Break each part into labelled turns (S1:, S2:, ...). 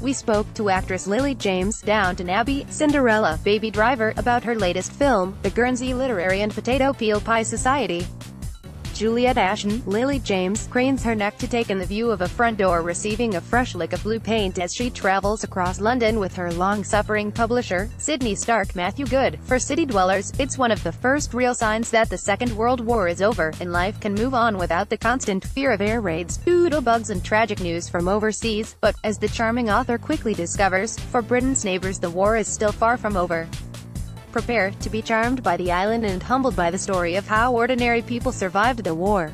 S1: we spoke to actress Lily James, Downton Abbey, Cinderella, Baby Driver, about her latest film, the Guernsey Literary and Potato Peel Pie Society. Juliet Ashton, Lily James, cranes her neck to take in the view of a front door receiving a fresh lick of blue paint as she travels across London with her long-suffering publisher, Sidney Stark. Matthew Goode. For city dwellers, it's one of the first real signs that the Second World War is over, and life can move on without the constant fear of air raids, doodlebugs and tragic news from overseas. But, as the charming author quickly discovers, for Britain's neighbours the war is still far from over. Prepare to be charmed by the island and humbled by the story of how ordinary people survived the war.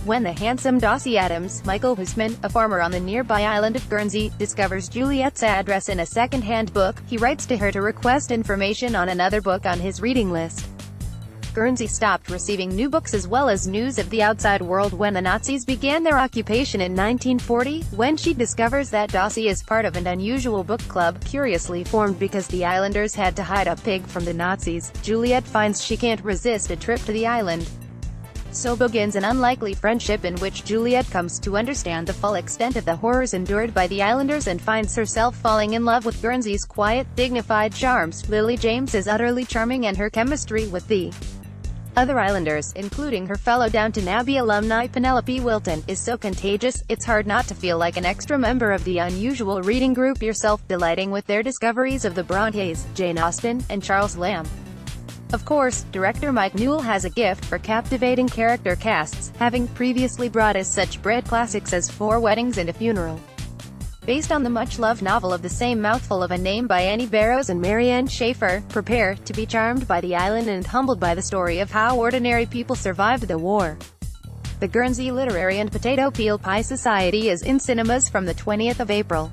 S1: When the handsome Dossy Adams, Michael Husman, a farmer on the nearby island of Guernsey, discovers Juliet's address in a second-hand book, he writes to her to request information on another book on his reading list. Guernsey stopped receiving new books as well as news of the outside world when the Nazis began their occupation in 1940, when she discovers that Dossy is part of an unusual book club, curiously formed because the islanders had to hide a pig from the Nazis. Juliet finds she can't resist a trip to the island. So begins an unlikely friendship in which Juliet comes to understand the full extent of the horrors endured by the islanders and finds herself falling in love with Guernsey's quiet, dignified charms. Lily James is utterly charming, and her chemistry with the other islanders, including her fellow Downton Abbey alumni Penelope Wilton, is so contagious, it's hard not to feel like an extra member of the unusual reading group yourself, delighting with their discoveries of the Brontes, Jane Austen, and Charles Lamb. Of course, director Mike Newell has a gift for captivating character casts, having previously brought us such Brit classics as Four Weddings and a Funeral. Based on the much-loved novel of the same mouthful of a name by Annie Barrows and Marianne Schaeffer, prepare to be charmed by the island and humbled by the story of how ordinary people survived the war. The Guernsey Literary and Potato Peel Pie Society is in cinemas from the 20th of April.